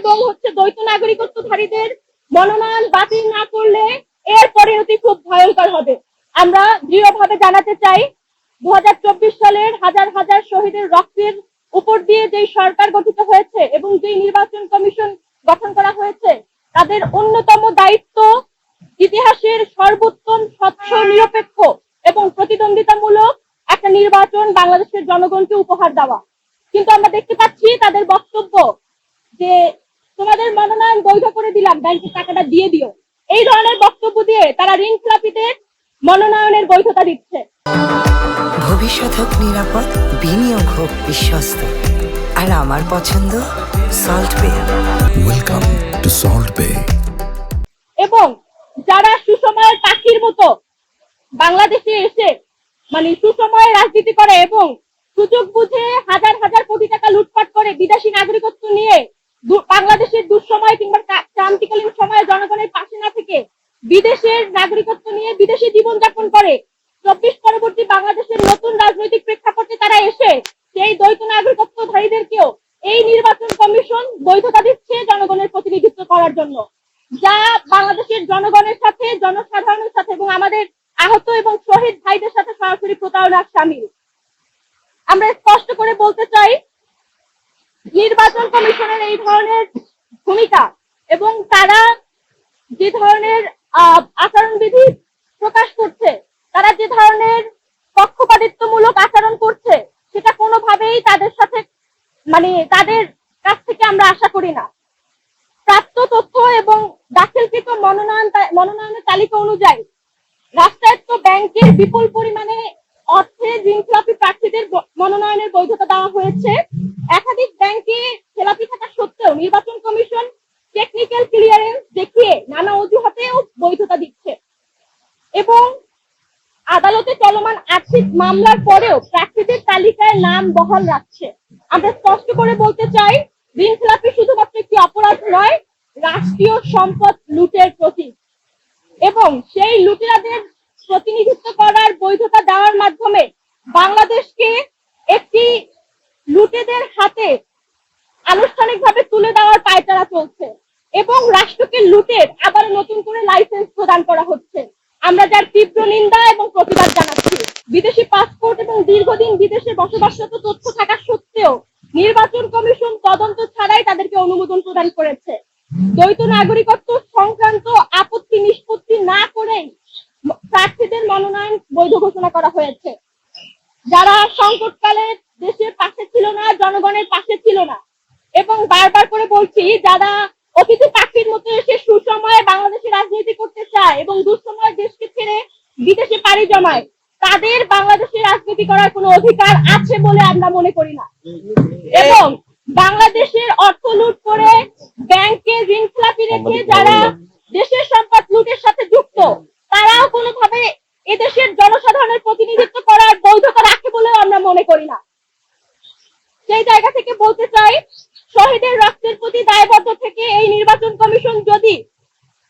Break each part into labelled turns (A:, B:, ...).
A: এবং দ্বৈত নাগরিকত্বধারীদের মনোনয়ন বাতিল না করলে এর পরিণতি খুব ভয়ঙ্কর হবে। আমরা দৃঢ়ভাবে জানাতে চাই 2024 সালের হাজার হাজার শহীদের রক্তের উপর দিয়ে যে সরকার গঠিত হয়েছে এবং যে নির্বাচন কমিশন গঠন করা হয়েছে তাদের অন্যতম দায়িত্ব ইতিহাসের সর্বোত্তম স্বচ্ছ নিরপেক্ষ এবং প্রতিদ্বন্দ্বিতামূলক একটা নির্বাচন বাংলাদেশের জনগণকে উপহার দেওয়া। কিন্তু আমরা দেখতে পাচ্ছি তাদের বক্তব্য যে তোমাদের মনোনয়ন বৈধ করে দিলাম, ব্যাংকের টাকাটা দিয়ে দিও, এই ধরনের বক্তব্য দিয়ে তারা ঋণ খেলাপিদের মনোনয়নের বৈধতা দিচ্ছে।
B: ভবিষ্যৎ হোক নিরাপদ, বিনিয়োগ হোক বিশ্বস্ত, আর আমার পছন্দ salt pay.
C: Welcome to salt pay.
A: এবং যারা সুসময়ের পাখির মতো বাংলাদেশে এসে সুসময়ে রাজনীতি করে এবং সুযোগ বুঝে হাজার হাজার কোটি টাকা লুটপাট করে বিদেশি নাগরিকত্ব নিয়ে বাংলাদেশের দুঃসময় কিংবা ক্রান্তিকালীন সময়ে জনগণের পাশে না থেকে বিদেশের নাগরিকত্ব নিয়ে বিদেশে জীবনযাপন করে 24 পরবর্তী বাংলাদেশের নতুন রাজনৈতিক প্রেক্ষাপটে তারা এসে সেই দ্বৈত নাগরিকত্বধারীদেরকেও এই নির্বাচন কমিশন বৈধতা দিচ্ছে জনগণের প্রতিনিধিত্ব করার জন্য, যা বাংলাদেশের জনগণের সাথে, জনসাধারণের সাথে এবং আমাদের আহত এবং শহীদ ভাইদের সাথে সরাসরি প্রতারণার শামিল। আমরা স্পষ্ট করে বলতে চাই, নির্বাচন কমিশনের এই ধরনের ভূমিকা এবং তারা যে ধরনের আচরণবিধি প্রকাশ করছে, তারা যে ধরনের পক্ষপাতিত্বমূলক আচরণ করছে, সেটা কোনোভাবেই তাদের সাথে তাদের কাছ থেকে আমরা আশা করি না। প্রাপ্ত তথ্য এবং দাখিলকৃত মনোনয়নের তালিকা অনুযায়ী রাষ্ট্রায়ত্ত ব্যাংকের বিপুল পরিমাণে অর্থে ঋণখেলাপি প্রার্থীদের মনোনয়নের বৈধতা দেওয়া হয়েছে। একাধিক ব্যাংকে খেলাপি থাকা সত্ত্বেও নির্বাচন কমিশন টেকনিক্যাল ক্লিয়ারেন্স দেখিয়ে নানা অজুহাতেও বৈধতা দিচ্ছে এবং আদালতে চলমান আর্থিক মামলার পরেও প্রার্থীদের তালিকায় নাম বহাল রাখছে। আমরা স্পষ্ট করে বলতে চাই, ঋণখেলাপি শুধুমাত্র একটি অপরাধ নয়, রাষ্ট্রীয় সম্পদ লুটের প্রতীক এবং সেই লুটেরাদের প্রতিনিধিত্ব করার বৈধতা দেওয়ার মাধ্যমে বাংলাদেশকে একটি লুটেদের হাতে আনুষ্ঠানিকভাবে তুলে দেওয়ার পায়তারা চলছে এবং রাষ্ট্রকে লুটের আবার নতুন করে লাইসেন্স প্রদান করা হচ্ছে। আমরা যার তীব্র নিন্দা এবং প্রতিবাদ জানাচ্ছি। বিদেশি পাসপোর্ট এবং দীর্ঘদিন বিদেশে বসবাসরত তথ্য থাকা সত্ত্বেও নির্বাচন কমিশন তদন্ত ছাড়াই তাদেরকে অনুমোদন প্রদান করেছে। দ্বৈত নাগরিকত্ব সংক্রান্ত আপত্তি নিষ্পত্তি না করেই প্রার্থীদের মনোনয়ন বৈধ ঘোষণা করা হয়েছে। যারা সংকটকালে দেশের পাশে ছিল না, জনগণের পাশে ছিল না এবং বারবার করে বলছি, যারা অতিথি পাখির মতো এসে সুসময়ে বাংলাদেশে রাজনীতি করতে চায় এবং দুঃসময়ে দেশকে ছেড়ে বিদেশে পাড়ি জমায়, তাদের বাংলাদেশে রাজনীতি করার কোনো অধিকার আছে বলে আমরা মনে করি না। এবং বাংলাদেশের অর্থ লুট করে ব্যাংকে ঋণখেলাপি রেখে যারা দেশের সম্পদ লুটের সাথে যুক্ত, তারাও কোনোভাবে এদেশের জনসাধারণের প্রতিনিধিত্ব করার বৈধতা রাখে বলেও আমরা মনে করি না। সেই জায়গা থেকে বলতে চাই, শহীদের রক্তের প্রতি দায়বদ্ধ থেকে এই নির্বাচন কমিশন যদি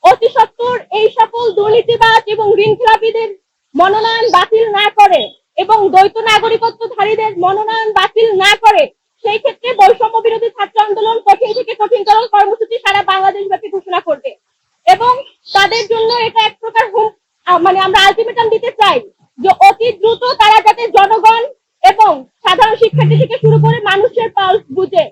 A: অতি সত্বর এই সকল দুর্নীতিবাজ এবং ঋণখেলাপিদের মনোনয়ন বাতিল না করে এবং দ্বৈত নাগরিকত্বধারীদের মনোনয়ন বাতিল না করে, সেই ক্ষেত্রে বৈষম্য বিরোধী ছাত্র আন্দোলন কঠিন থেকে কঠিনতর কর্মসূচি সারা বাংলাদেশ ব্যাপী ঘোষণা করবে এবং তাদের জন্য এটা এক প্রকার আমরা আলটিমেটাম দিতে চাই যে অতি দ্রুত তারা যাতে জনগণ এবং সাধারণ শিক্ষার্থী থেকে শুরু করে মানুষের পালস বুঝে,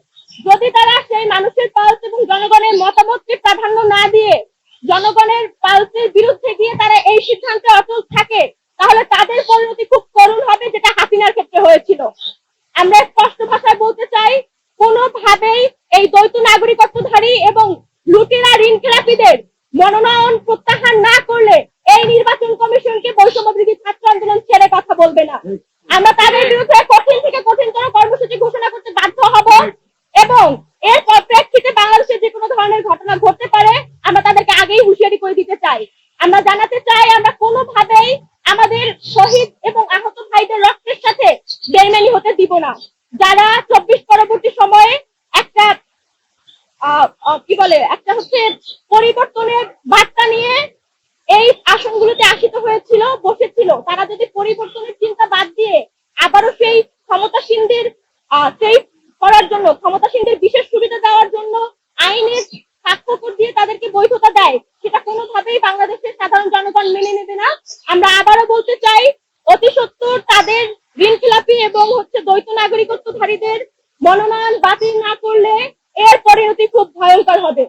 A: যদি তারা সেই মানুষের পালস এবং জনগণের মতামতকে প্রাধান্য না দিয়ে জনগণের পালসের বিরুদ্ধে গিয়ে তারা এই সিদ্ধান্তে অটল থাকে, তাহলে তাদের পরিণতি খুব করুণ হবে, যেটা হাসিনার ক্ষেত্রে হয়েছিল। আমরা স্পষ্ট ভাষায় বলতে চাই, কোনোভাবেই এই দ্বৈত নাগরিকত্বধারী এবং লুটেরা ঋণখেলাপিদের মনোনয়ন প্রত্যাহার না করলে এই নির্বাচন কমিশনকে বৈষম্য বিরোধী ছাত্র আন্দোলন ছেড়ে কথা বলবে না। আমরা তাদের বিরুদ্ধে কঠিন থেকে কঠিনতর কর্মসূচি ঘোষণা করতে বাধ্য হব এবং এর প্রেক্ষিতে বাংলাদেশে যে কোনো ধরনের ঘটনা ঘটতে পারে আমরা তাদেরকে আগেই হুঁশিয়ারি করে দিতে চাই। আমরা জানাতে চাই, আমরা কোনোভাবেই আমাদের শহীদ এবং আহত ভাইদের রক্তের সাথে বেইমানি হতে দিব না। যারা 24 পরবর্তী সময়ে একটা পরিবর্তনের বার্তা নিয়ে এই আসনগুলোতে আসিত হয়েছিল, বসেছিল, তারা যদি পরিবর্তনের চিন্তা বাদ দিয়ে আবারও সেই ক্ষমতাসীনদের করার জন্য, ক্ষমতাসীনদের বিশেষ সুবিধা দেওয়ার জন্য আইনের সাধারণ জনগণ মেনে নেবে না। আমরা আবারও বলতে চাই, অতি সত্বর তাদের ঋণ খেলাপি এবং দ্বৈত নাগরিকত্বধারীদের মনোনয়ন বাতিল না করলে এর পরিণতি খুব ভয়ঙ্কর হবে।